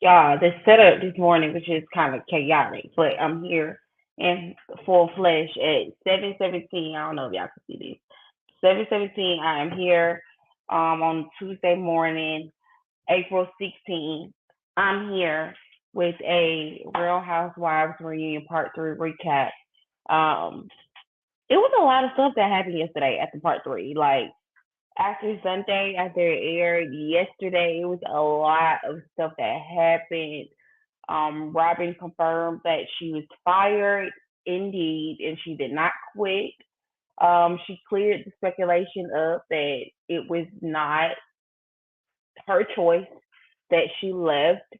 The setup this morning was just kind of chaotic, but I'm here in full flesh at 7:17. I don't know if y'all can see this. 7:17. I am here on Tuesday morning, April 16th. I'm here with a Real Housewives reunion part three recap. Um, it was a lot of stuff that happened yesterday at the part three. Like after Sunday, after it aired yesterday, it was a lot of stuff that happened. Robin confirmed that she was fired indeed, and she did not quit. She cleared the speculation up that it was not her choice that she left.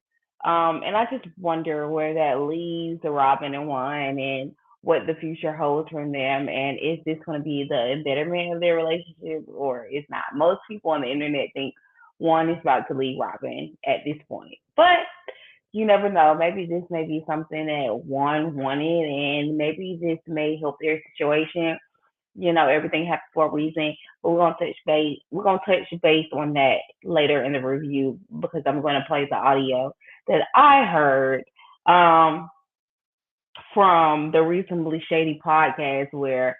And I just wonder where that leaves Robin and Juan and what the future holds from them. And is this going to be the embitterment of their relationship or is not? Most people on the internet think Juan is about to leave Robin at this point. But you never know. Maybe this may be something that Juan wanted, and maybe this may help their situation. Everything happens for a reason. But we're gonna touch base. We're gonna touch base on that later in the review because I'm gonna play the audio that I heard um, from the Reasonably Shady podcast where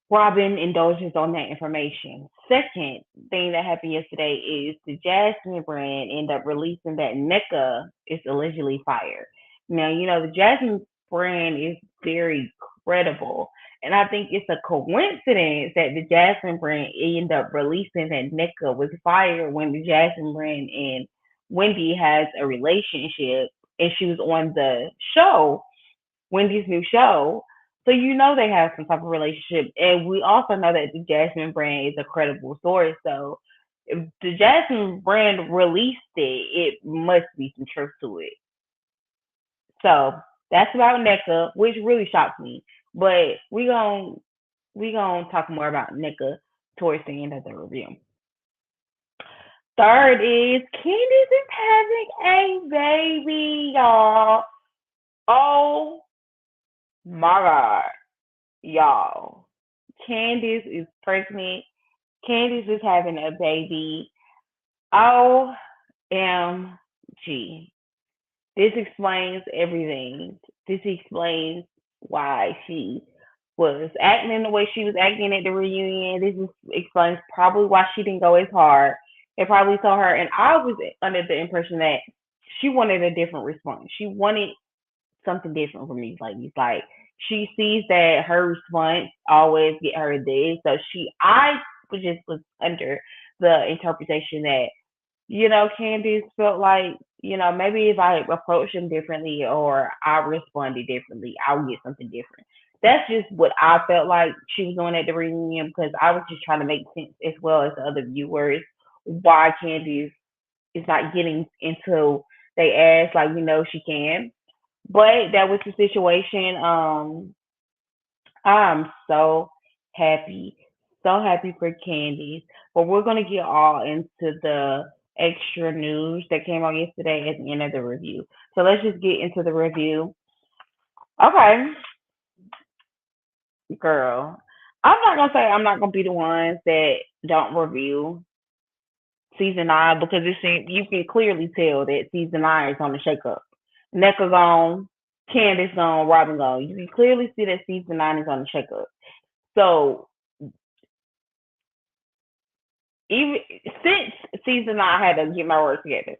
Robin indulges on that information. Second thing that happened yesterday is the Jasmine brand ended up releasing that NECA is allegedly fired. Now, the Jasmine brand is very credible. And I think it's a coincidence that the Jasmine brand ended up releasing that NECA was fired when the Jasmine brand and Wendy has a relationship and she was on the show, Wendy's new show. So they have some type of relationship. And we also know that the Jasmine brand is a credible source. So if the Jasmine brand released it must be some truth to it. So that's about NECA, which really shocked me. But we gonna talk more about NECA towards the end of the review. Third is Candace is having a baby, y'all. Oh my god, y'all. Candace is pregnant. Candace is having a baby. OMG. This explains everything. This explains why she was acting the way she was acting at the reunion. Explains probably why she didn't go as hard. It probably told her, and I was under the impression that she wanted a different response. She wanted something different from these ladies. Like she sees that her response always get her this. So I was under the interpretation that Candice felt like maybe if I approach him differently or I responded differently, I'll get something different. That's just what I felt like she was doing at the reunion because I was just trying to make sense as well as the other viewers why Candice is not getting into they ass like she can. But that was the situation. I'm happy, so happy for Candice. But we're gonna get all into the extra news that came out yesterday at the end of the review. So let's just get into the review. Okay, girl. I'm not gonna say I'm not gonna be the ones that don't review season nine because you can clearly tell that season nine is on the shakeup. NECA gone, Candace gone, Robin gone. You can clearly see that season nine is on the shakeup. So even since season nine, I had to get my words together.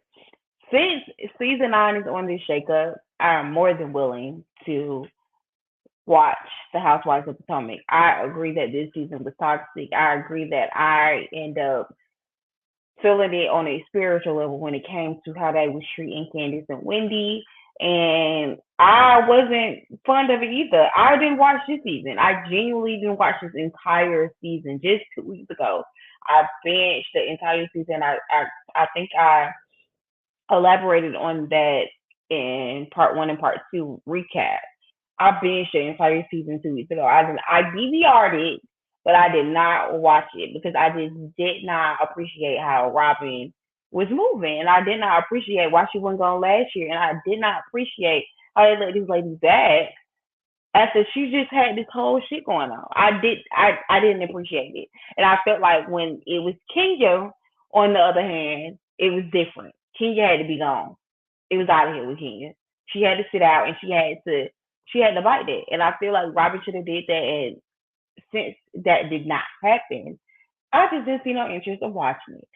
Since season nine is on this shakeup, I am more than willing to watch the Housewives of Potomac. I agree that this season was toxic. I agree that I end up feeling it on a spiritual level when it came to how they was treating Candice and Wendy. And I wasn't fond of it either. I didn't watch this season. I genuinely didn't watch this entire season. Just 2 weeks ago, I finished the entire season. I think I elaborated on that in part one and part two recap. I binged the entire season 2 weeks ago. I DVR'd it, but I did not watch it because I just did not appreciate how Robin was moving, and I did not appreciate why she wasn't going last year, and I did not appreciate how they let these ladies back after she just had this whole shit going on. I didn't appreciate it, and I felt like when it was Kenya, on the other hand, it was different. Kenya had to be gone. it was out of here with Kenya. She had to sit out and she had to bite that. And I feel like Robin should have did that. And since that did not happen, I just didn't see no interest of watching it.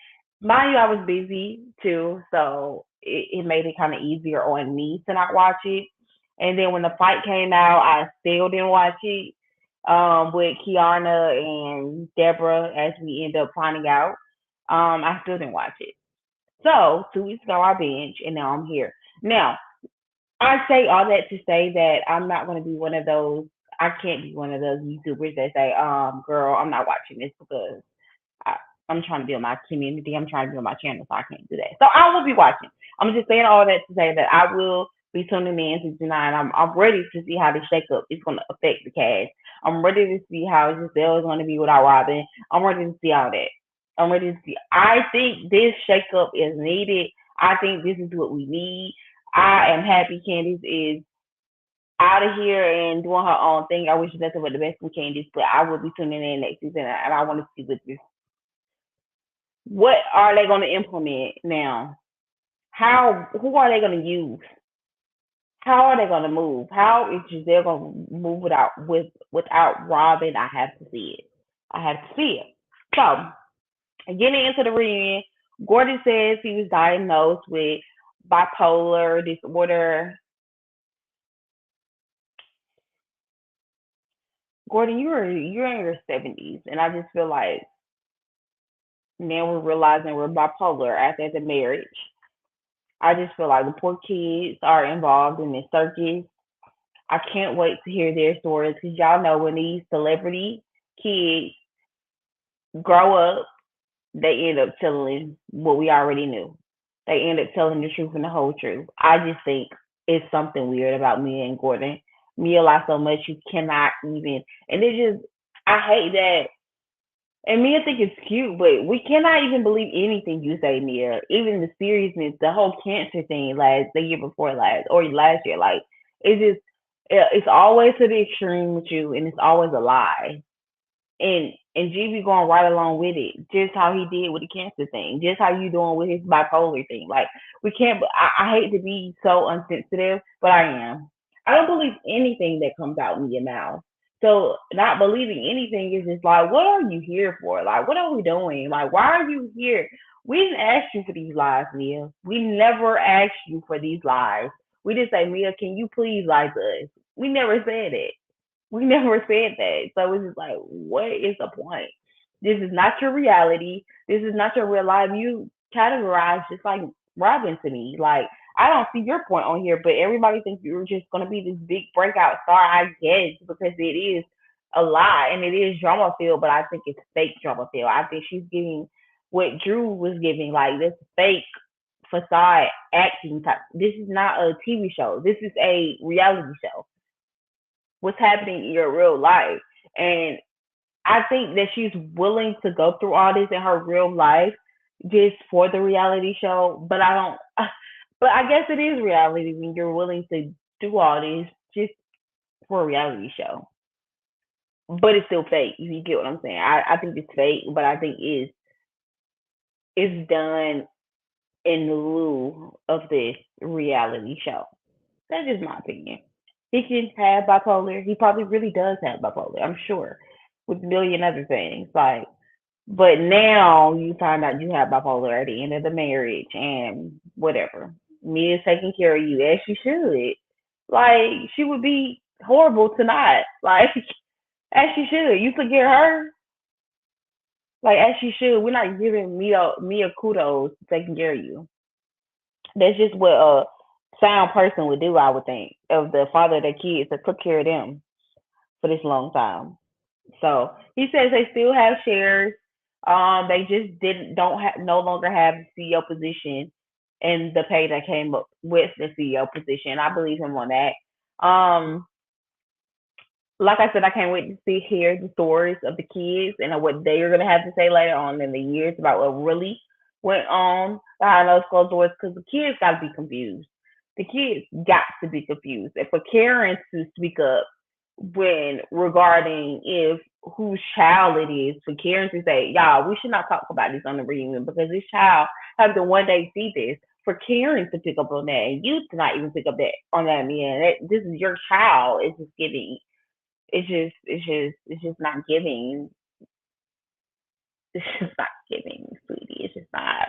Mind you, I was busy too, so it made it kind of easier on me to not watch it. And then when the fight came out, I still didn't watch it with Kiana and Deborah, as we end up finding out. I still didn't watch it. So 2 weeks ago, I binged, and now I'm here. Now, I say all that to say that I'm not going to be one of those. I can't be one of those YouTubers that say, girl, I'm not watching this because I, I'm trying to build my community. I'm trying to build my channel, so I can't do that. So I will be watching. I'm just saying all that to say that I will be tuning in season 9. I'm ready to see how the shakeup is going to affect the cast. I'm ready to see how Giselle is going to be without Robin. I'm ready to see all that. I'm ready to see. I think this shakeup is needed. I think this is what we need. I am happy Candice is out of here and doing her own thing. I wish nothing but the best for Candice, but I will be tuning in next season, and I want to see what are they going to implement now? How who are they going to use? How are they going to move? How is Giselle going to move without Robin? I have to see it. I have to see it. So getting into the reunion, Gordon says he was diagnosed with bipolar disorder. Gordon, you're in your 70s, and I just feel like now we're realizing we're bipolar after the marriage. I just feel like the poor kids are involved in this circus. I can't wait to hear their stories because y'all know when these celebrity kids grow up, they end up telling what we already knew. They end up telling the truth and the whole truth. I just think it's something weird about Mia and Gordon. Mia lies so much you cannot even, and it just, I hate that. And Mia think it's cute, but we cannot even believe anything you say, Mia. Even the seriousness, the whole cancer thing the year before last or last year, like it's just it's always to the extreme with you, and it's always a lie. And GB going right along with it, just how he did with the cancer thing, just how you doing with his bipolar thing. Like we can't. I hate to be so unsensitive, but I am. I don't believe anything that comes out in your mouth. So not believing anything is just like, what are you here for? Like, what are we doing? Like, why are you here? We didn't ask you for these lies, Mia. We never asked you for these lies. We just say, Mia, can you please lie to us? We never said it. We never said that. So it's just like, what is the point? This is not your reality. This is not your real life. You categorize just like Robin to me. Like, I don't see your point on here, but everybody thinks you're just going to be this big breakout star, I guess, because it is a lie and it is drama filled, but I think it's fake drama filled. I think she's giving what Drew was giving, like this fake facade acting type. This is not a TV show. This is a reality show. What's happening in your real life. And I think that she's willing to go through all this in her real life just for the reality show. But I don't, but I guess it is reality when you're willing to do all this just for a reality show. But it's still fake. You get what I'm saying? I think it's fake, but I think it's done in lieu of this reality show. That's just my opinion. He can have bipolar. He probably really does have bipolar. I'm sure, with a million other things. Like, but now you find out you have bipolar at the end of the marriage and whatever. Mia's taking care of you as she should. Like, she would be horrible to not. Like, as she should. You forget her. Like, as she should. We're not giving Mia kudos for taking care of you. That's just what a sound person would do, I would think, of the father of their kids that took care of them for this long time. So he says they still have shares. They just didn't don't have no longer have the CEO position and the pay that came up with the CEO position. I believe him on that. Like I said, I can't wait to see hear the stories of the kids and what they are gonna have to say later on in the years about what really went on behind those closed doors. Because the kids got to be confused. The kids got to be confused, and for Karen to speak up when regarding if whose child it is, for Karen to say, y'all, we should not talk about this on the reunion because this child has to one day see this. for Karen to pick up on that and you to not even pick up that on that man. This is your child. It's just giving. It's just not giving. It's just not giving, sweetie. It's just not.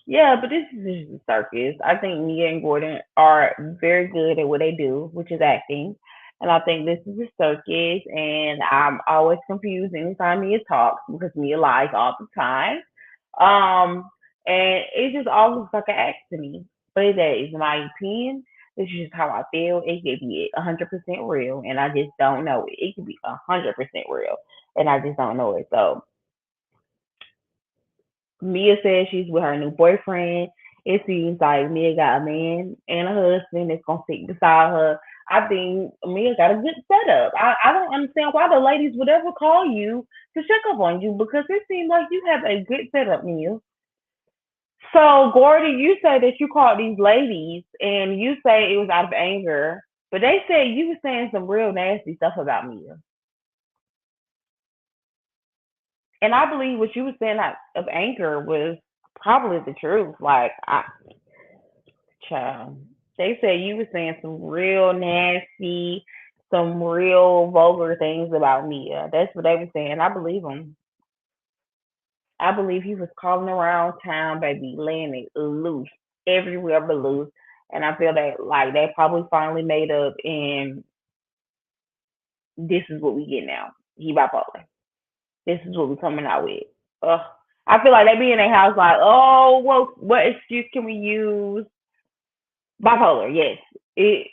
Yeah, but this is a circus. I think Mia and Gordon are very good at what they do, which is acting. And I think this is a circus, and I'm always confused anytime Mia talks because Mia lies all the time. Um, and it just all looks like an act to me. But that is my opinion. This is just how I feel. It could be 100% real, and I just don't know it. It could be 100% real, and I just don't know it. So Mia says she's with her new boyfriend. It seems like Mia got a man and a husband that's gonna sit beside her. I think Mia got a good setup. I don't understand why the ladies would ever call you to check up on you because it seems like you have a good setup, Mia. So, Gordy, you say that you called these ladies and you say it was out of anger, but they said you were saying some real nasty stuff about Mia. And I believe what you were saying out of anger was probably the truth. Like, child, they said you were saying some real nasty, some real vulgar things about Mia. That's what they were saying. I believe them. I believe he was calling around town, baby, laying it loose everywhere but loose. And I feel that like they probably finally made up, and this is what we get now. He bipolar. This is what we coming out with. Ugh. I feel like they be in their house like, oh, well, what excuse can we use? Bipolar, yes. It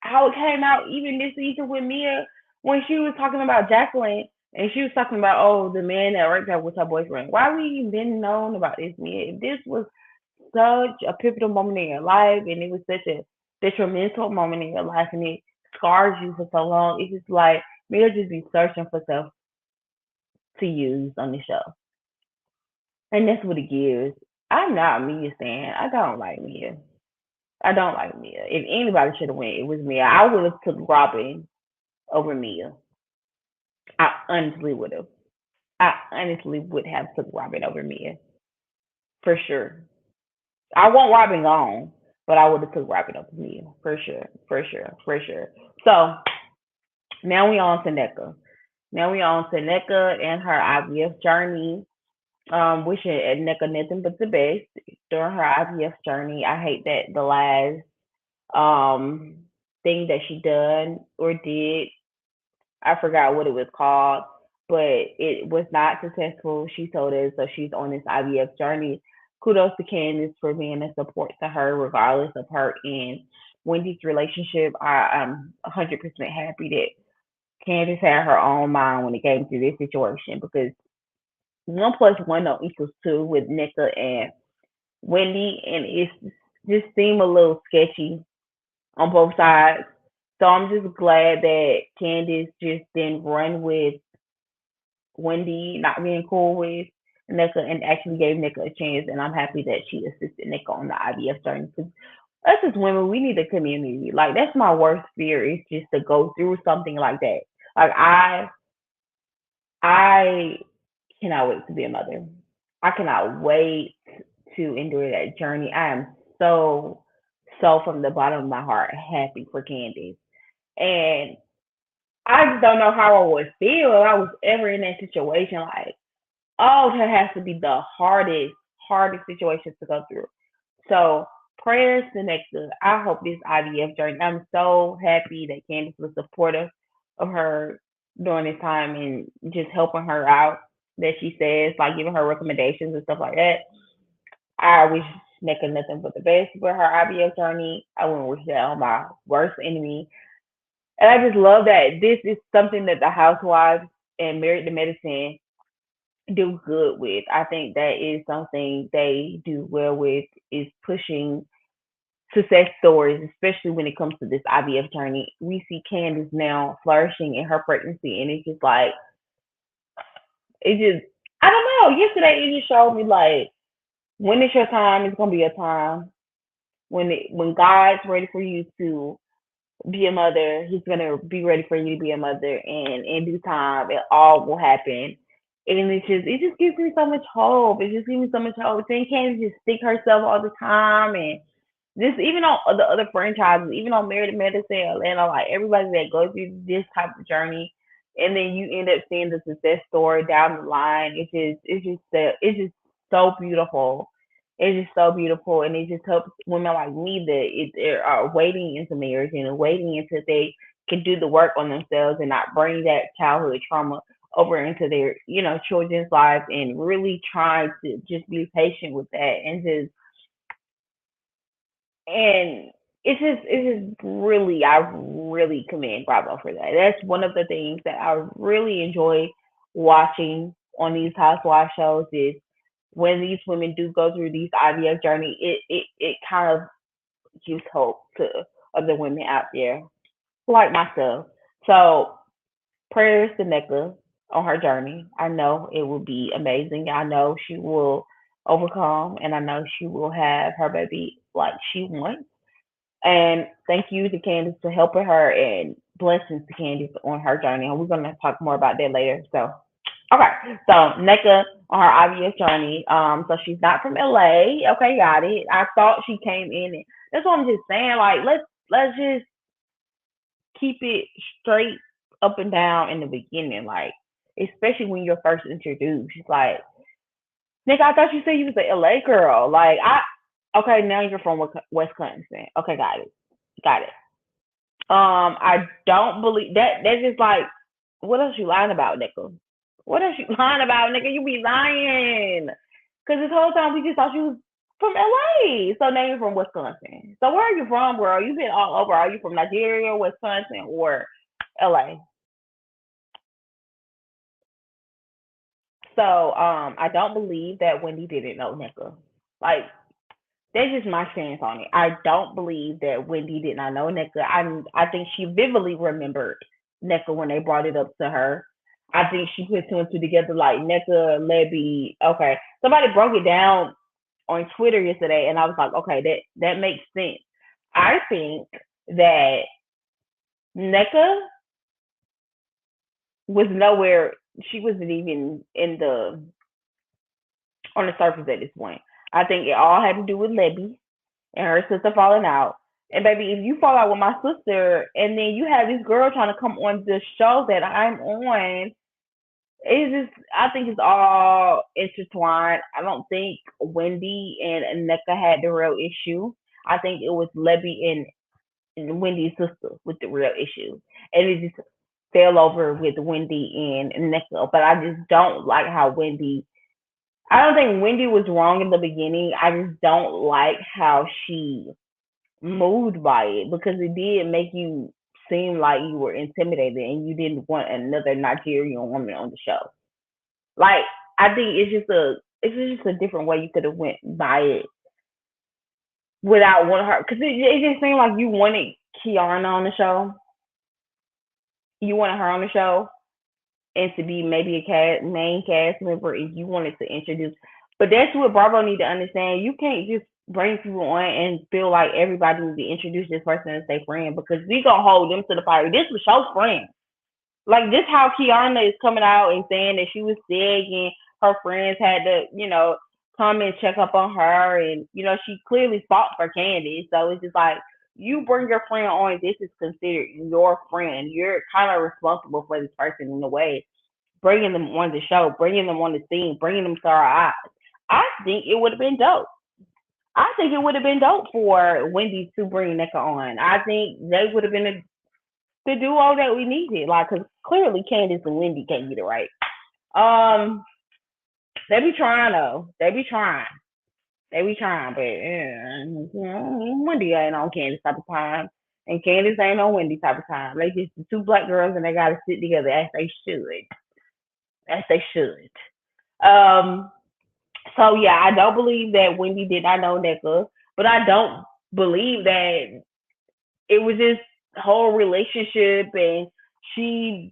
how it came out even this season with Mia when she was talking about Jacqueline and she was talking about the man that raped her was her boyfriend. Why we even been known about this, Mia? If this was such a pivotal moment in your life and it was such a detrimental moment in your life and it scars you for so long, it's just like Mia just be searching for stuff to use on the show. And that's what it gives. I'm not Mia fan. I don't like Mia. I don't like Mia. If anybody should have went, it was Mia. I would have took Robin over Mia. I honestly would have. I honestly would have took Robin over Mia for sure. I want Robin gone, but I would have took Robin over Mia for sure, for sure, for sure. So now we on to NECA. Now we on to NECA and her IVF journey. Wishing NECA nothing but the best during her IVF journey. I hate that the last um thing that she done or did, I forgot what it was called, but it was not successful. She told us so she's on this IVF journey. Kudos to Candace for being a support to her, regardless of her and Wendy's relationship. I'm 100% happy that Candace had her own mind when it came to this situation because 1 plus 1 don't equals 2 with Nika and Wendy, and it's just seemed a little sketchy on both sides. So I'm just glad that Candace just didn't run with Wendy not being cool with Nika and actually gave Nika a chance. And I'm happy that she assisted Nika on the IVF journey. Because us as women, we need a community. Like that's my worst fear is just to go through something like that. Like I cannot wait to be a mother. I cannot wait to endure that journey. I am so, so from the bottom of my heart happy for Candace. And I just don't know how I would feel if I was ever in that situation. Like, oh, that has to be the hardest situation to go through. So prayers to Nectar. I hope this IVF journey. I'm so happy that Candace was supportive of her during this time and just helping her out. That she says, like giving her recommendations and stuff like that. I wish Nectar nothing but the best for her IVF journey. I wouldn't wish that on my worst enemy. And I just love that this is something that the Housewives and Married to Medicine do good with. I think that is something they do well with is pushing success stories, especially when it comes to this IVF journey. We see Candace now flourishing in her pregnancy, and it's just like it just I don't know. Yesterday it just showed me like when it's your time, it's gonna be a time. When God's ready for you to be a mother, He's gonna be ready for you to be a mother, and in due time, it all will happen. And it just gives me so much hope. It just gives me so much hope. Seeing Candace just stick herself all the time, and just even on the other franchises, even on Married to Medicine, Atlanta, like everybody that goes through this type of journey, and then you end up seeing the success story down the line. It's just so beautiful. It's just so beautiful, and it just helps women like me that are waiting into marriage and waiting until they can do the work on themselves and not bring that childhood trauma over into their children's lives, and really trying to just be patient with that, and it's just really, I really commend Bravo for that. That's one of the things that I really enjoy watching on these housewife shows is when these women do go through these IVF journey, it kind of gives hope to other women out there like myself. So prayers to Nneka on her journey. I know it will be amazing. I know she will overcome, and I know she will have her baby like she wants. And thank you to Candace for helping her, and blessings to Candace on her journey. And we're going to talk more about that later. So, okay. So, Nneka on her obvious journey. So she's not from LA. Okay, got it. I thought she came in, and that's what I'm just saying. Like, let's just keep it straight up and down in the beginning. Like, especially when you're first introduced. She's like, Nick, I thought you said you was an LA girl. Like, okay, now you're from Wisconsin. Okay, got it. Got it. I don't believe that. That's just like, what else you lying about, Nickel? What else you lying about, nigga? You be lying. Cause this whole time we just thought you was from LA. So now you're from Wisconsin. So where are you from, girl? You've been all over. Are you from Nigeria, Wisconsin, or LA? So I don't believe that Wendy didn't know Nickel. Like, that's just my stance on it. I don't believe that Wendy did not know NECA. I think she vividly remembered NECA when they brought it up to her. I think she put two and two together like NECA, Lebby. Okay, somebody broke it down on Twitter yesterday, and I was like, okay, that makes sense. I think that NECA was nowhere. She wasn't even in the on the surface at this point. I think it all had to do with Lebby and her sister falling out. And baby, if you fall out with my sister and then you have this girl trying to come on the show that I'm on, it's just I think it's all intertwined. I don't think Wendy and Nneka had the real issue. I think it was Lebby and Wendy's sister with the real issue. And it just fell over with Wendy and Nneka. But I just don't like how Wendy I don't think Wendy was wrong in the beginning. I just don't like how she moved by it because it did make you seem like you were intimidated and you didn't want another Nigerian woman on the show. Like I think it's just a different way you could have went by it without wanting her because it just seemed like you wanted Kiana on the show. You wanted her on the show and to be maybe a main cast member if you wanted to introduce. But that's what Bravo need to understand. You can't just bring people on and feel like everybody needs to introduce this person as their friend because we gonna hold them to the fire. This was your friend. Like this how Kiana is coming out and saying that she was sick and her friends had to, come and check up on her and she clearly fought for Candy. So it's just like you bring your friend on, this is considered your friend. You're kind of responsible for this person in a way, bringing them on the show, bringing them on the scene, bringing them to our eyes. I think it would have been dope. I think it would have been dope for Wendy to bring Nneka on. I think they would have been the duo that we needed. Like, cause clearly Candace and Wendy can't get it right. Um, they be trying though. They be trying. They be trying, but Wendy ain't on Candace type of time, and Candace ain't on Wendy type of time. They just the two black girls, and they gotta sit together as they should. As they should. Um, so yeah, I don't believe that Wendy did not know Nneka, but I don't believe that it was this whole relationship and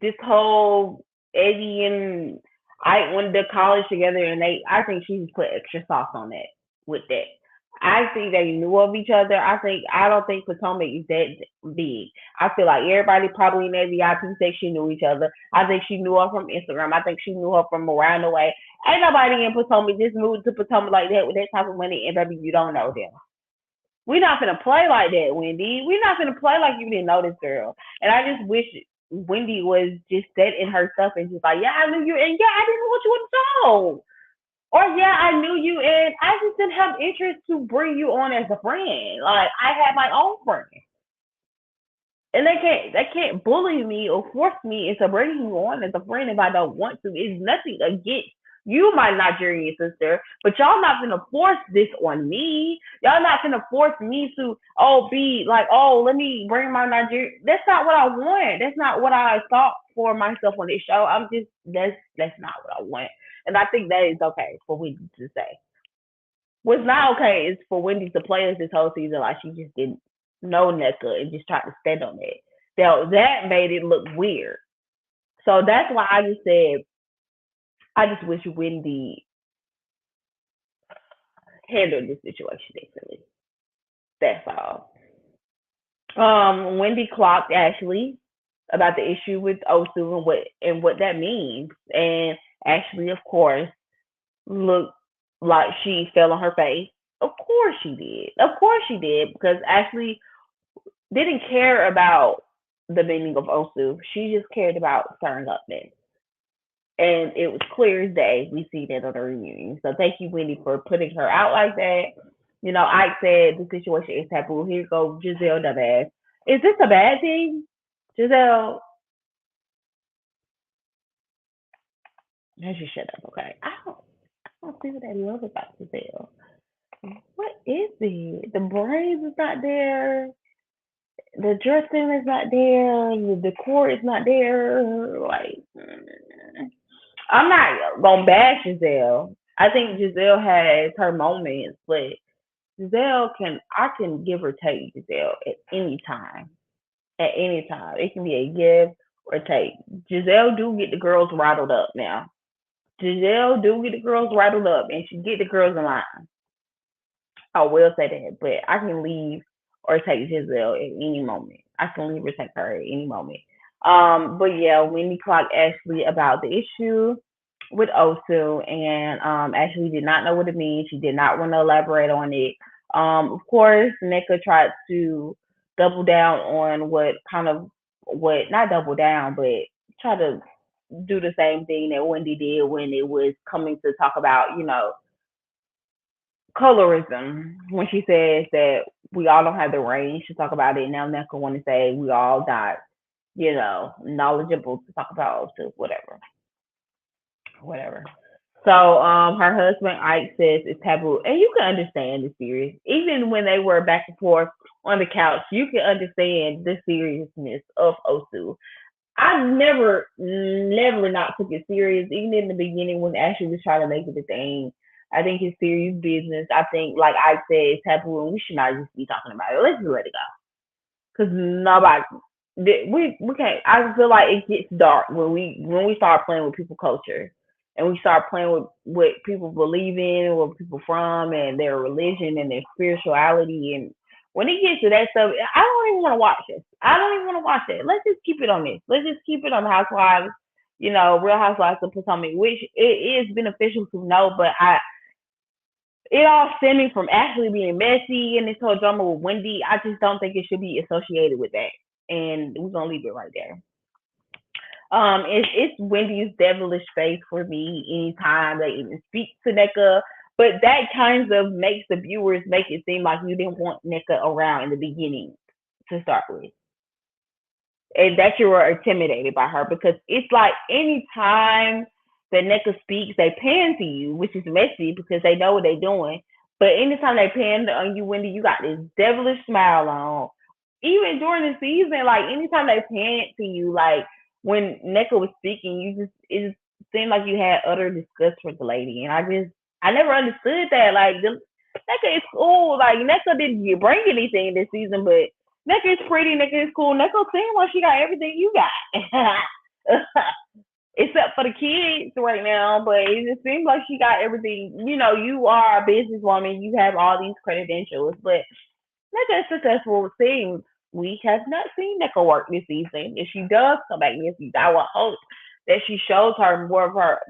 this whole Eddie and I went to college together and I think she just put extra sauce on that with that. I think they knew of each other. I don't think Potomac is that big. I feel like everybody probably in that VIP section knew each other. I think she knew her from Instagram. I think she knew her from around the way. Ain't nobody in Potomac just moved to Potomac like that with that type of money, and baby, you don't know them. We're not gonna play like that, Wendy. We're not gonna play like you didn't know this girl. And I just wish Wendy was just set in her stuff and just like, yeah, I knew you, and yeah, I didn't want you to know. Or yeah, I knew you, and I just didn't have interest to bring you on as a friend. Like I had my own friend, and they can't bully me or force me into bringing you on as a friend if I don't want to. It's nothing against you, my Nigerian sister, but y'all not gonna force this on me. Y'all not gonna force me to be like, oh, let me bring my Nigerian. That's not what I want. That's not what I thought for myself on this show. I'm just that's not what I want, and I think that is okay for Wendy to say. What's not okay is for Wendy to play us this whole season like she just didn't know NECA and just tried to stand on it. That made it look weird. So that's why I just said I just wish Wendy handled this situation differently. That's all. Wendy clocked Ashley about the issue with Osu and what that means. And Ashley, of course, looked like she fell on her face. Of course she did. Of course she did because Ashley didn't care about the meaning of Osu. She just cared about stirring up men. And it was clear as day. We see that on the reunion. So thank you, Wendy, for putting her out like that. Ike said the situation is taboo. Here goes Giselle dumbass. Is this a bad thing? Giselle, I should shut up, okay? I don't see what I love about Giselle. What is it? The braids is not there. The dressing is not there. The decor is not there. Like, I'm not gonna bash Giselle. I think Giselle has her moments, but I can give or take Giselle at any time. At any time. It can be a give or take. Giselle do get the girls rattled up now. Giselle do get the girls rattled up and she get the girls in line. I will say that, but I can leave or take Giselle at any moment. I can leave or take her at any moment. But yeah, Wendy clocked Ashley about the issue with Osu, and Ashley did not know what it means. She did not want to elaborate on it. Of course, Nika tried to double down on what not double down, but try to do the same thing that Wendy did when it was coming to talk about, colorism. When she says that we all don't have the range to talk about it, now Nika want to say we all not, knowledgeable to talk about whatever, whatever. So her husband Ike says it's taboo, and you can understand the series. Even when they were back and forth on the couch, you can understand the seriousness of Osu. I never not took it serious, even in the beginning when Ashley was trying to make it a thing. I think it's serious business. I think, like I said, it's taboo, and we should not just be talking about it. Let's just let it go, because nobody. We can't. I feel like it gets dark when we start playing with people culture, and we start playing with what people believe in, where people from, and their religion and their spirituality. And when it gets to that stuff, I don't even want to watch this. I don't even want to watch it. Let's just keep it on this. Let's just keep it on Housewives. Real Housewives of Potomac, which it is beneficial to know, but it all stemming from Ashley being messy and this whole drama with Wendy. I just don't think it should be associated with that. And we're gonna leave it right there. It's Wendy's devilish face for me anytime they even speak to NECA. But that kind of makes the viewers make it seem like you didn't want NECA around in the beginning to start with. And that you were intimidated by her because it's like anytime that NECA speaks, they pan to you, which is messy because they know what they're doing. But anytime they pan on you, Wendy, you got this devilish smile on. Even during the season, like anytime they pan to you, like when NECA was speaking, it just seemed like you had utter disgust for the lady. And I never understood that. Like NECA is cool. Like NECA didn't bring anything this season, but NECA is pretty. NECA is cool. NECA seems like she got everything you got. except for the kids right now. But it just seems like she got everything. You are a businesswoman. You have all these credentials, but not as successful it seems. We have not seen Nicka work this season. If she does come back this season, I will hope that she shows her more of her,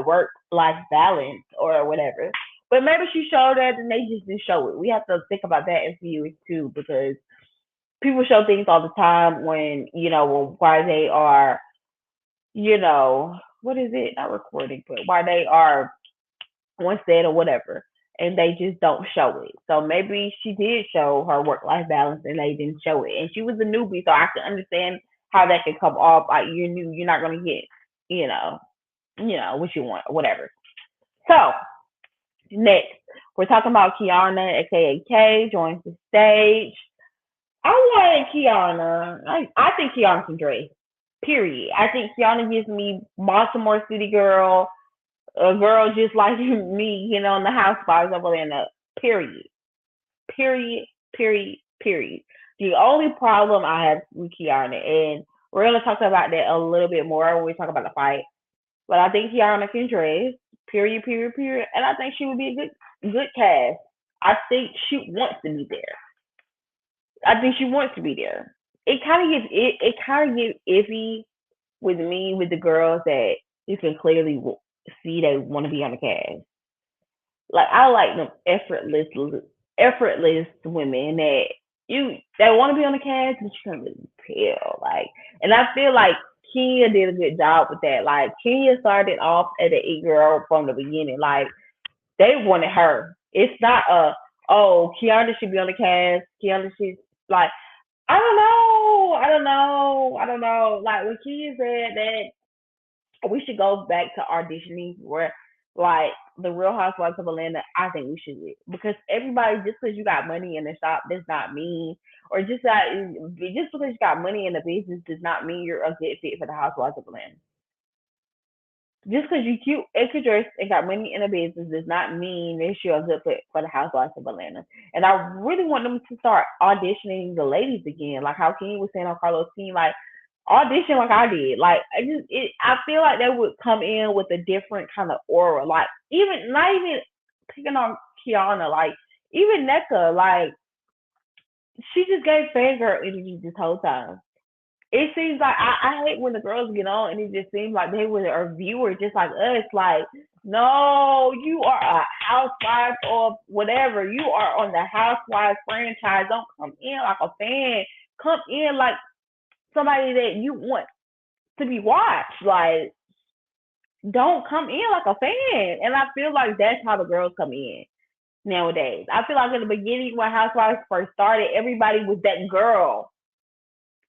work life balance or whatever. But maybe she showed that and they just didn't show it. We have to think about that in viewers too, because people show things all the time when why they are what is it? Not recording, but why they are on set or whatever, and they just don't show it. So maybe she did show her work life balance and they didn't show it. And she was a newbie, so I can understand how that could come off. Like you're new, you're not gonna get, you know, what you want, or whatever. So next, we're talking about Kiana, aka Kay, joins the stage. I wanted Kiana. I think Kiana can dress. Period. I think Kiana gives me Baltimore City girl, a girl just like me, in the Housewives of Atlanta. Period. Period. Period. Period. The only problem I have with Kiana, and we're gonna talk about that a little bit more when we talk about the fight. But I think Kiana can dress. Period. Period. Period. And I think she would be a good cast. I think she wants to be there. I think she wants to be there. It kind of gets iffy with me with the girls that you can clearly see they want to be on the cast. Like I like them effortless women that want to be on the cast, but you can't really tell. Like, and I feel like Kenya did a good job with that. Like Kenya started off as an it girl from the beginning. Like they wanted her. It's not Kiana should be on the cast. Kiana should like I don't know. Like when Kenya said that we should go back to auditioning where like the Real Housewives of Atlanta. I think we should, because everybody, just because you got money in the shop does not mean, or just because you got money in the business does not mean you're a good fit for the Housewives of Atlanta. Just because you cute and dress and got money in the business does not mean that you're a good fit for the Housewives of Atlanta. And I really want them to start auditioning the ladies again, like how King was saying on Carlos team, like audition like I did. Like I feel like they would come in with a different kind of aura. Like even not even picking on Kiana, like even NECA, like she just gave fangirl energy this whole time. It seems like I hate when the girls get on and it just seems like they were a viewer just like us. Like, no, you are a housewife or whatever. You are on the Housewives franchise. Don't come in like a fan. Come in like somebody that you want to be watched. Like, don't come in like a fan. And I feel like that's how the girls come in nowadays. I feel like in the beginning when Housewives first started, everybody was that girl.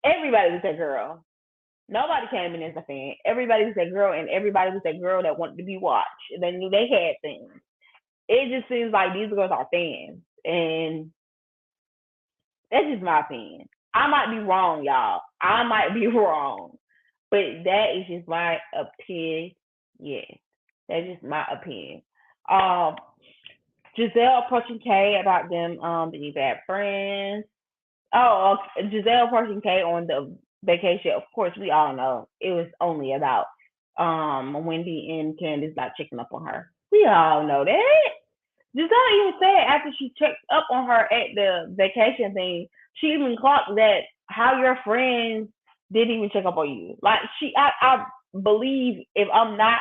Everybody was that girl. Nobody came in as a fan. Everybody was that girl, and everybody was that girl that wanted to be watched. And they knew they had things. It just seems like these girls are fans, and that's just my opinion. I might be wrong, y'all. I might be wrong, but that is just my opinion. Yes, that's just my opinion. Um, Giselle approaching Kay about them being bad friends. Giselle approaching Kay on the vacation. Of course, we all know it was only about Wendy and Candace not checking up on her. We all know that. Giselle even said after she checked up on her at the vacation thing, she even clocked that how your friends didn't even check up on you. Like I believe, if I'm not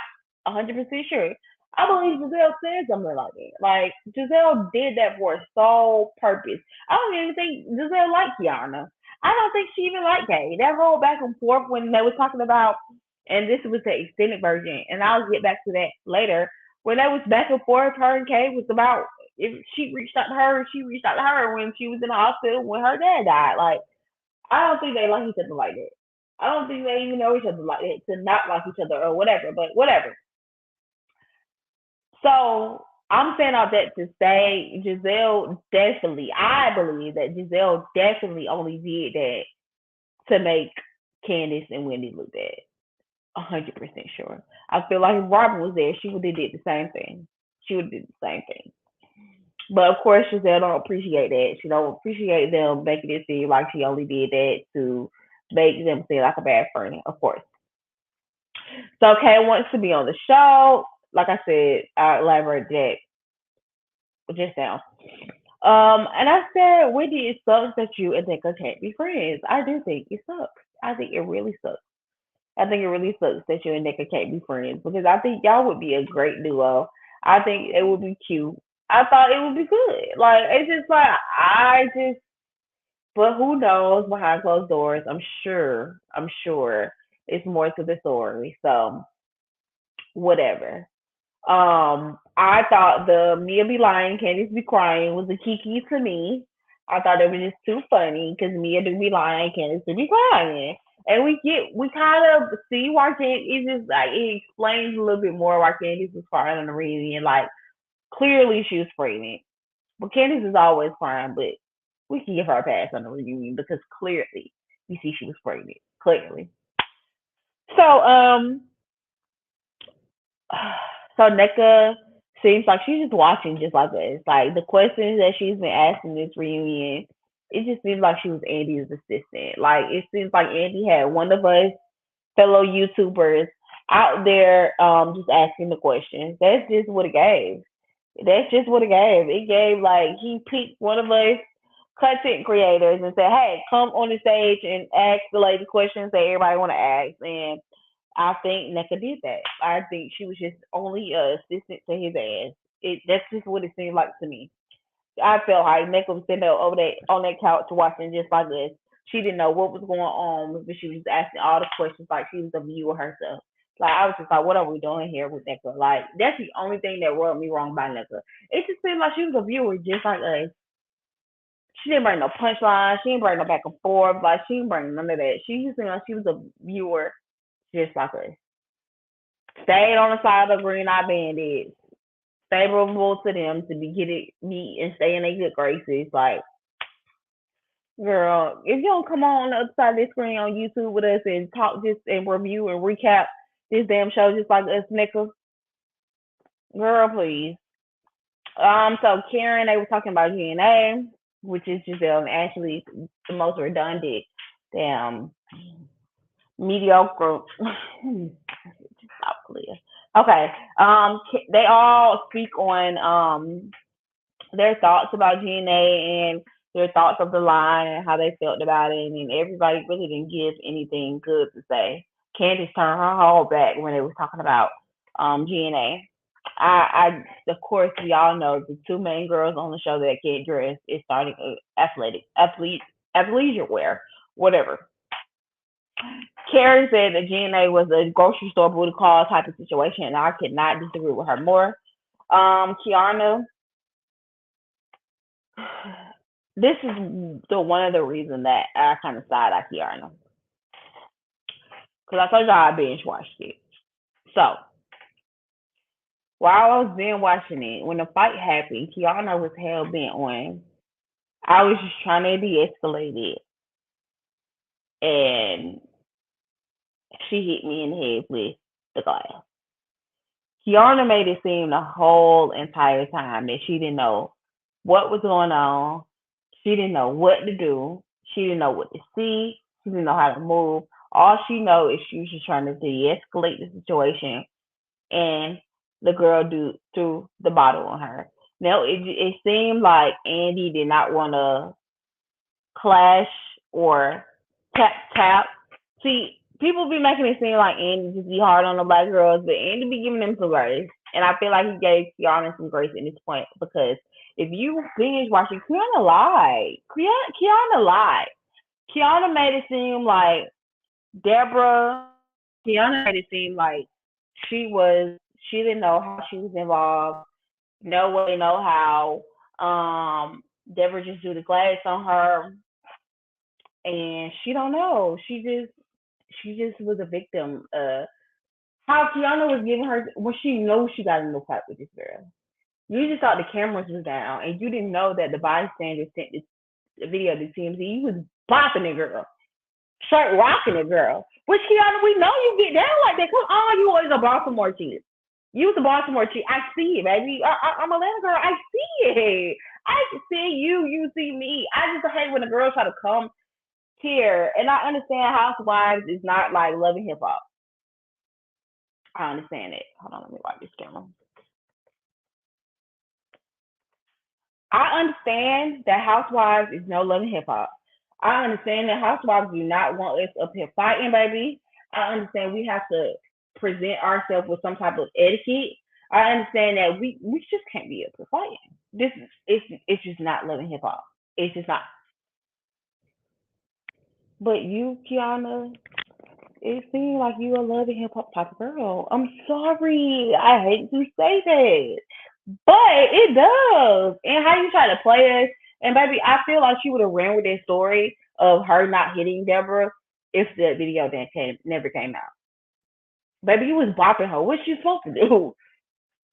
100% sure, I believe Giselle said something like that. Like Giselle did that for a sole purpose. I don't even think Giselle liked Kiana. I don't think she even liked Kay. That whole back and forth when they were talking about, and this was the extended version, and I'll get back to that later. When they was back and forth, her and Kay was about if she reached out to her, she reached out to her when she was in the hospital when her dad died. Like I don't think they like each other like that. I don't think they even know each other like that to not like each other or whatever. But whatever. So I'm saying all that to say Giselle definitely, I believe that Giselle definitely only did that to make Candace and Wendy look bad. 100% sure. I feel like if Robin was there, she would have did the same thing. She would have did the same thing. But of course, Giselle don't appreciate that. She don't appreciate them making it seem like she only did that to make them seem like a bad friend. Of course. So Kay wants to be on the show. Like I said, I elaborated that just now. And I said, Wendy, it sucks that you and Nika can't be friends. I do think it sucks. I think it really sucks. I think it really sucks that you and Nika can't be friends because I think y'all would be a great duo. I think it would be cute. I thought it would be good. Like it's just like I just, but who knows behind closed doors? I'm sure. I'm sure it's more to the story. So whatever. I thought the Mia be lying, Candice be crying was a kiki to me. I thought it was just too funny because Mia do be lying, Candice do be crying. And we kind of see why Candice, it just like, it explains a little bit more why Candice was crying on the reunion. Like, clearly she was pregnant. But Candice is always crying, but we can give her a pass on the reunion because clearly we see she was pregnant. Clearly. So, so NECA seems like she's just watching just like us. Like the questions that she's been asking this reunion, it just seems like she was Andy's assistant. Like it seems like Andy had one of us fellow YouTubers out there just asking the questions. That's just what it gave. That's just what it gave. It gave like he picked one of us content creators and said, "Hey, come on the stage and ask the lady questions that everybody want to ask." And I think NECA did that. I think she was just only a assistant to his ass. That's just what it seemed like to me. I felt like NECA was sitting there over there on that couch watching just like this. She didn't know what was going on, but she was asking all the questions like she was a viewer herself. Like I was just like, what are we doing here with NECA? Like that's the only thing that rubbed me wrong by NECA. It just seemed like she was a viewer just like us. She didn't bring no punchline. She didn't bring no back and forth. Like she didn't bring none of that. She just seemed like she was a viewer just like us. Stayed on the side of Green Eye Bandits. Favorable to them to be get it meet and stay in their good graces. Like, girl, if you don't come on the other side of the screen on YouTube with us and talk just and review and recap this damn show just like us niggas, girl, please. So Karen, they were talking about GNA, which is Giselle and Ashley, the most redundant, damn mediocre. Stop, Leah. Okay. They all speak on their thoughts about GNA and their thoughts of the line and how they felt about it, and everybody really didn't give anything good to say. Candice turned her whole back when they was talking about GNA. Of course, we all know the two main girls on the show that get dressed is starting athleisure wear, whatever. Carrie said that GNA was a grocery store booty call type of situation, and I could not disagree with her more. Kiana, this is the one of the reasons that I kind of side eye Kiana because I told y'all I binge watched it. So while I was binge watching it, when the fight happened, Kiana was hell bent on. I was just trying to de-escalate it, and she hit me in the head with the glass. Kiana made it seem the whole entire time that she didn't know what was going on. She didn't know what to do. She didn't know what to see. She didn't know how to move. All she know is she was just trying to de-escalate the situation, and the girl threw the bottle on her. Now it seemed like Andy did not want to clash or tap. See, people be making it seem like Andy just be hard on the black girls, but Andy be giving them some grace. And I feel like he gave Kiana some grace in this point because if you binge watching, Kiana lied. Kiana lied. Kiana made it seem like Deborah. Kiana made it seem like she was. She didn't know how she was involved. No way, no how. Deborah just threw the glass on her, and she don't know. She just was a victim. How Kiana was giving her when she knows she got in no fight with this girl. You just thought the cameras was down, and you didn't know that the bystander sent this video to TMZ. You was bopping the girl, straight rocking the girl. Which Kiana, we know you get down like that. Come on, you always a Baltimore kid. You was a Baltimore kid. I see it, baby. I'm a Atlanta girl. I see it. I see you. You see me. I just hate when a girl try to come here, and I understand Housewives is not like loving hip hop. I understand it. Hold on, let me wipe this camera. I understand that Housewives is no loving hip hop. I understand that Housewives do not want us up here fighting, baby. I understand we have to present ourselves with some type of etiquette. I understand that we just can't be up here fighting. This is it's just not loving hip hop. It's just not. But you, Kiana, it seems like you a loving hip hop type of girl. I'm sorry. I hate to say that. But it does. And how you try to play us. And baby, I feel like she would have ran with that story of her not hitting Deborah if the video then never came out. Baby, you was bopping her. What's she supposed to do?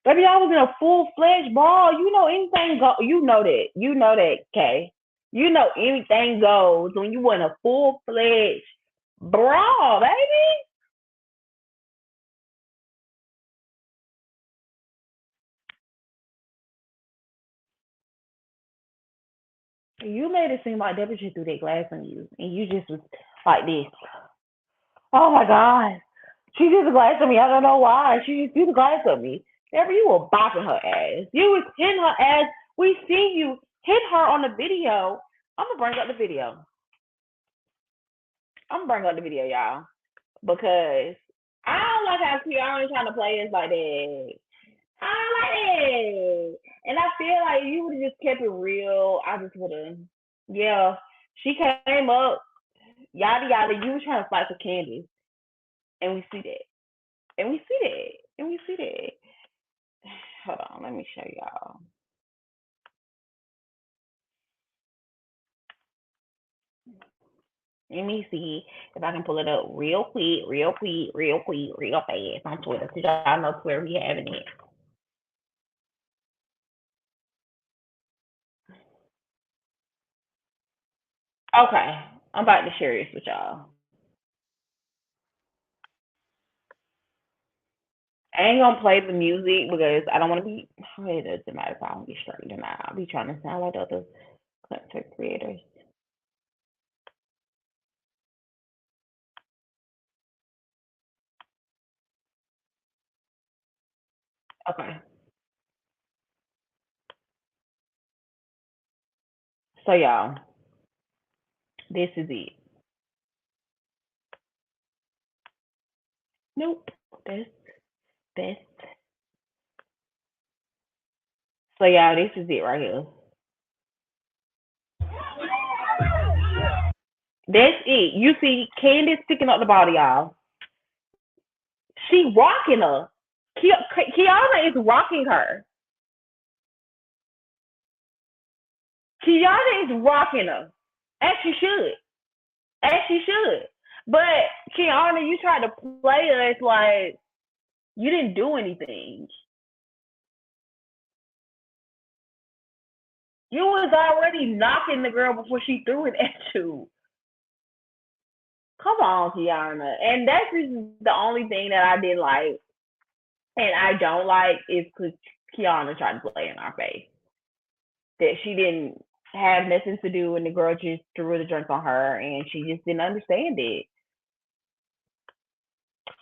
Baby, I was in a full fledged brawl. You know anything go. You know that. You know that, Kay. You know anything goes when you in a full fledged brawl, baby. You made it seem like Deborah just threw that glass on you, and you just was like this. Oh my god. She threw the glass at me. I don't know why. She just threw the glass at me. Deborah, you were bopping her ass. You was hitting her ass. We see you hit her on the video. I'm gonna bring up the video. I'm gonna bring up the video, y'all, because I don't like how Kiara trying to play us like that. I don't like it. And I feel like you would have just kept it real. I just would have. Yeah, she came up, yada yada. You were trying to fight for Candy, and we see that. And we see that. And we see that. Hold on, let me show y'all. Let me see if I can pull it up real quick, real quick, real quick, real fast on Twitter. Cause y'all know Twitter be having it. Okay, I'm about to share this with y'all. I ain't gonna play the music because I don't want to be. It doesn't matter if I don't get straight or not. I'll be trying to sound like the other content creators. Okay, so y'all, this is it. Nope, this, this. So y'all, this is it right here. That's it. You see Candace sticking up the body, y'all. She rocking her. Kiana is rocking her. Kiana is rocking her. As she should. As she should. But Kiana, you tried to play us like you didn't do anything. You was already knocking the girl before she threw it at you. Come on, Kiana. And that's just the only thing that I didn't like and I don't like is because Kiana tried to play in our face. That she didn't have nothing to do and the girl just threw the drink on her and she just didn't understand it.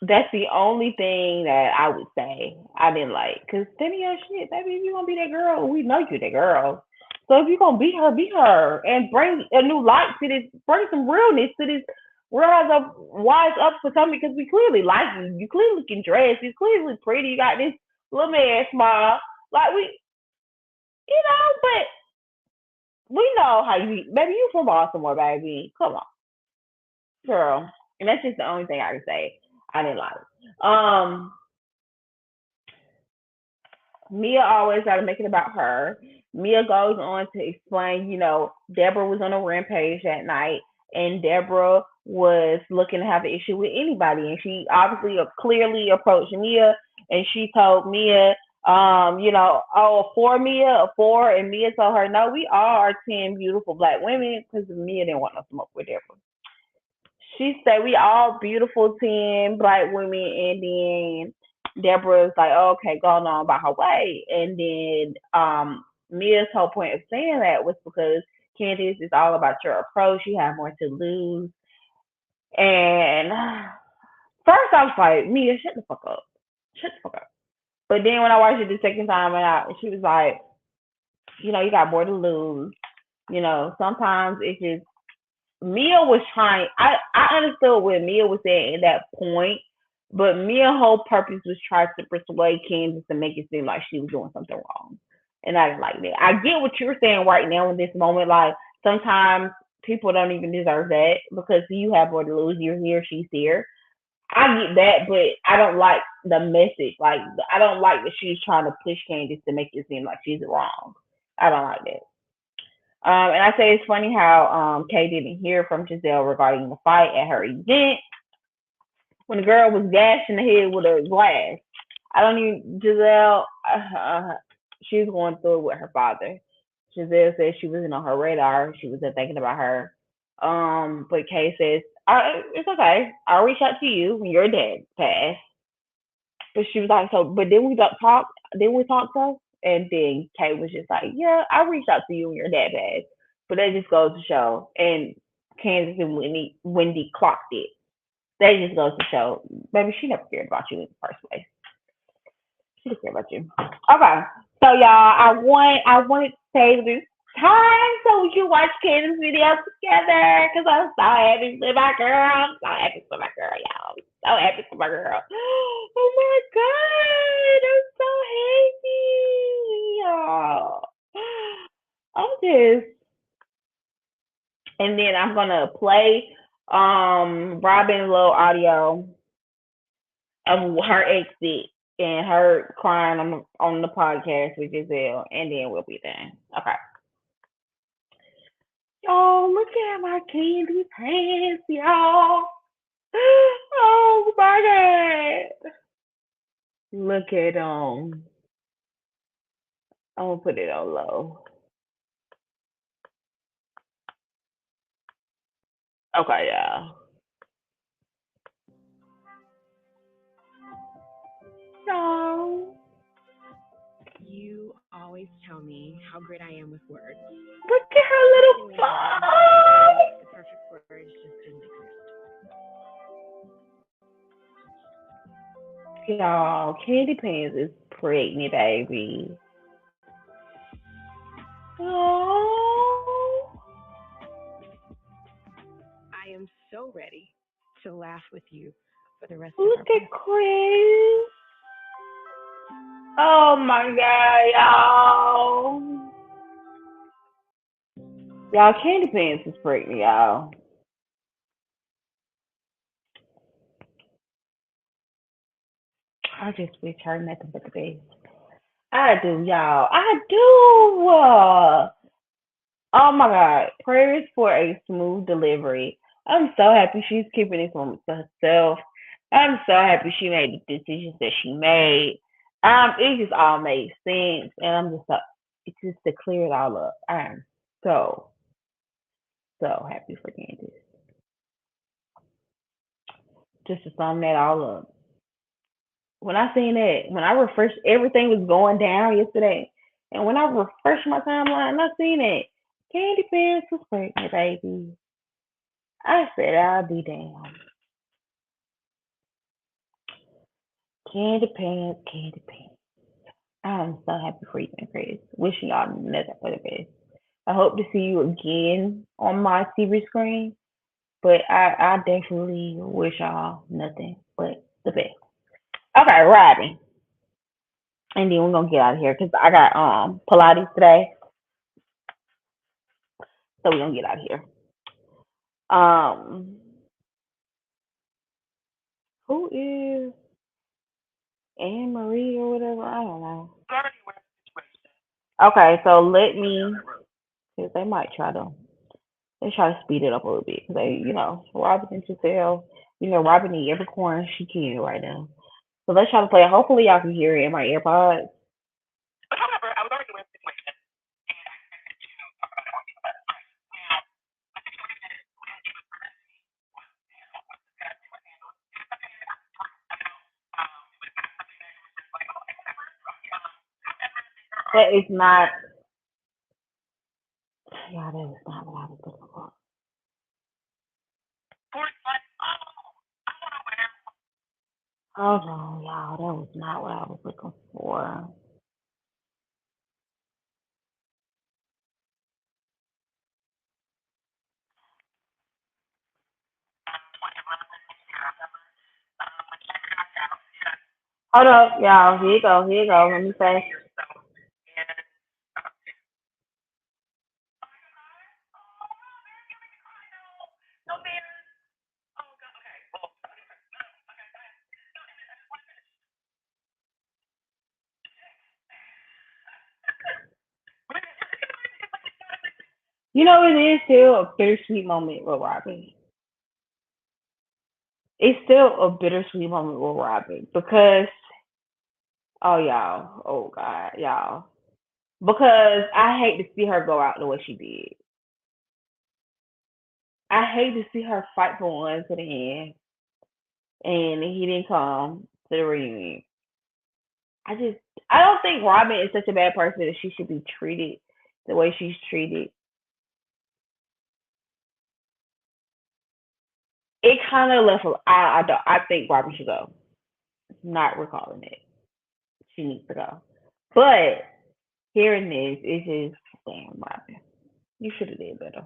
That's the only thing that I would say I didn't like. Cause then your shit, baby, if you gonna be that girl, we know you that girl. So if you gonna beat her and bring a new light to this, bring some realness to this Rise Up Wise Up Potomac because we clearly like you. You clearly can dress. You clearly pretty. You got this little man smile. Like but we know how you, baby. You from Baltimore, baby. Come on, girl. And that's just the only thing I can say. I didn't like. Mia always got to make it about her. Mia goes on to explain, Deborah was on a rampage that night, and Deborah was looking to have an issue with anybody, and she obviously clearly approached Mia, and she told Mia, oh, for Mia, a four, and Mia told her, no, we all are 10 beautiful black women, because Mia didn't want no smoke with Deborah. She said we all beautiful 10 black women, and then Deborah's like, oh, okay, going on by her way. And then Mia's whole point of saying that was because Candace is all about your approach. You have more to lose. And first I was like, Mia, shut the fuck up. shut the fuck up. But then when I watched it the second time, she was like, you got more to lose. Sometimes it's just Mia was trying. I understood what Mia was saying at that point, but Mia's whole purpose was trying to persuade Candace to make it seem like she was doing something wrong, and I didn't like that. I get what you're saying right now in this moment. Like sometimes people don't even deserve that because you have more to lose. You're here, she's here. I get that, but I don't like the message. Like I don't like that she's trying to push Candace to make it seem like she's wrong. I don't like that. And I say it's funny how Kay didn't hear from Giselle regarding the fight at her event when the girl was gashed in the head with a glass. I don't even Giselle. She was going through it with her father. Giselle said she wasn't on her radar. She wasn't thinking about her. But Kay says it's okay. I'll reach out to you when your dad passed. But she was like, so. But then we got talk. Then we talked though, and then Kay was just like, yeah, I reached out to you when your dad passed. But that just goes to show. And Kansas and Wendy clocked it. That just goes to show, baby, she never cared about you in the first place. She didn't care about you. Okay, so y'all, I wanted to say this time so we can watch Candace's video together because I'm so happy for my girl. I'm so happy for my girl, y'all. So happy for my girl. Oh my god, I'm so happy, y'all. I'm just, and then I'm gonna play Robin little audio of her exit and her crying on the podcast with Giselle, and then we'll be done. Okay. Y'all, look at my candy pants, y'all. Oh my god. Look at them. I'm gonna put it on low. Okay, y'all. No. You always tell me how great I am with words. Look at her little Really hard. phone. The perfect words just didn't exist. Y'all, Candy Pants is pregnant, baby. Oh, I am so ready to laugh with you for the rest of look our at birthday. Chris. Oh my god, y'all. Y'all, Candy Pants is pregnant, y'all. I just wish her nothing but the best. I do, y'all. I do. Oh my God. Prayers for a smooth delivery. I'm so happy she's keeping this moment to herself. I'm so happy she made the decisions that she made. It just all made sense, and I'm just it's just to clear it all up. I am so so happy for Candace. Just to sum that all up. When I seen that, when I refreshed, everything was going down yesterday, and when I refreshed my timeline, I seen it. Candy Pants was pregnant, baby. I said I'll be damned. Candy Pants. I'm so happy for you and Chris. Wishing y'all nothing for the best. I hope to see you again on my TV screen, but I definitely wish y'all nothing but the best. Okay, Robin. And then we're gonna get out of here because I got Pilates today, so we're gonna get out of here. Um, who is Anne Marie or whatever? I don't know. Okay, so let me. Cause they might try to speed it up a little bit because Robin and Giselle, Robin need every corner she can right now. So let's try to play it. Hopefully y'all can hear it in my AirPods. That is not. Yeah, that is not what I was looking for. Hold on, y'all. That was not what I was looking for. Hold up, y'all. Here you go. Here you go. Let me say. You know, it is still a bittersweet moment with Robin. It's still a bittersweet moment with Robin because, oh, y'all. Oh, God, y'all. Because I hate to see her go out the way she did. I hate to see her fight for one to the end, and he didn't come to the reunion. I just, I don't think Robin is such a bad person that she should be treated the way she's treated. It kind of left. I think Robin should go. Not recalling it. She needs to go. But hearing this, it's just damn Robin. You should have did better.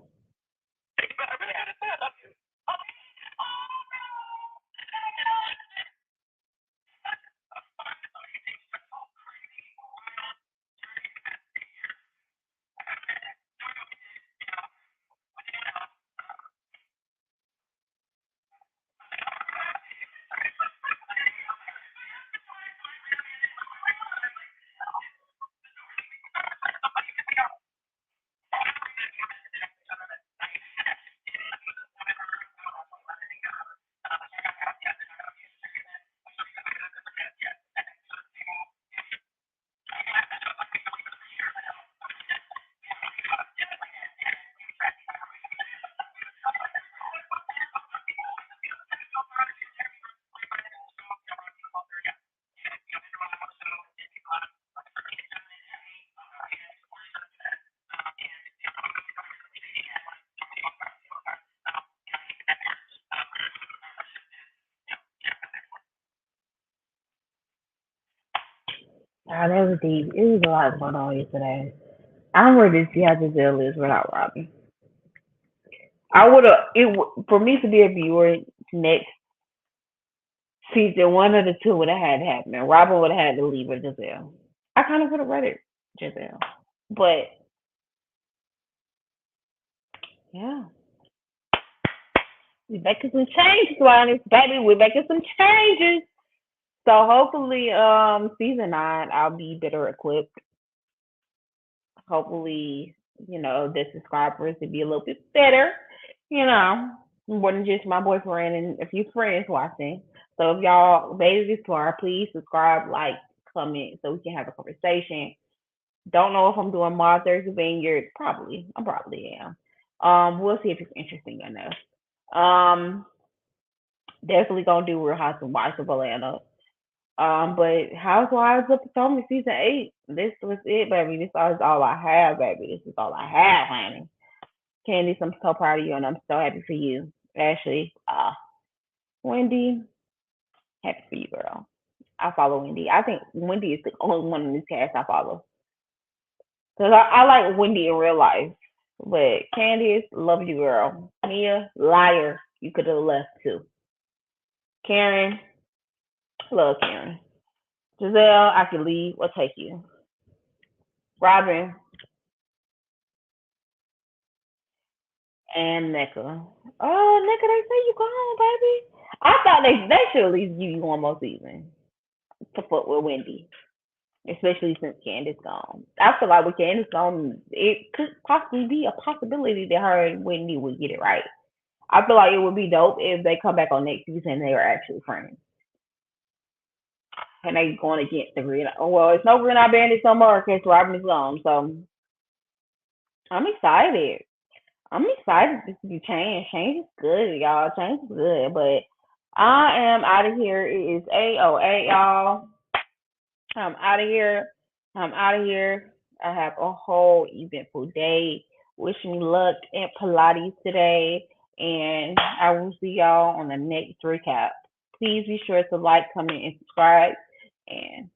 Ah, that was deep. It was a lot going on yesterday. I'm ready to see how Giselle is without Robin. I would have for me to be a viewer next season. One of the two would have had to happen. Robin would have had to leave with Giselle. I kind of would have read it, Giselle. But yeah, we making some changes, Ronnie. Baby, we're making some changes. So hopefully, season 9, I'll be better equipped. Hopefully, the subscribers will be a little bit better. You know, more than just my boyfriend and a few friends watching. So if y'all made it this far, please subscribe, like, comment, so we can have a conversation. Don't know if I'm doing mod Thursday Vineyard. Probably, I probably am. We'll see if it's interesting enough. Definitely gonna do Real Housewives of Atlanta. But Housewives of Potomac season 8. This was it, baby. This is all I have, baby. This is all I have, honey. Candice, I'm so proud of you, and I'm so happy for you. Ashley, Wendy, happy for you, girl. I follow Wendy. I think Wendy is the only one in this cast I follow. Cause I like Wendy in real life, but Candice, love you, girl. Mia, liar. You could have left too. Karen, love Karen. Giselle, I could leave or take you. Robin and Nika. Oh, Nika, they say you gone, baby. I thought they should at least give you one more season to fuck with Wendy, especially since Candace gone. I feel like with Candace gone, it could possibly be a possibility that her and Wendy would get it right. I feel like it would be dope if they come back on next season and they are actually friends. And they going against the Green. Well, it's no Green Eye Bandits no more because Robin is gone. So I'm excited. I'm excited to see change. Change is good, y'all. Change is good. But I am out of here. It is 8:08, y'all. I'm out of here. I'm out of here. I have a whole eventful day. Wish me luck at Pilates today. And I will see y'all on the next recap. please be sure to like, comment, and subscribe. And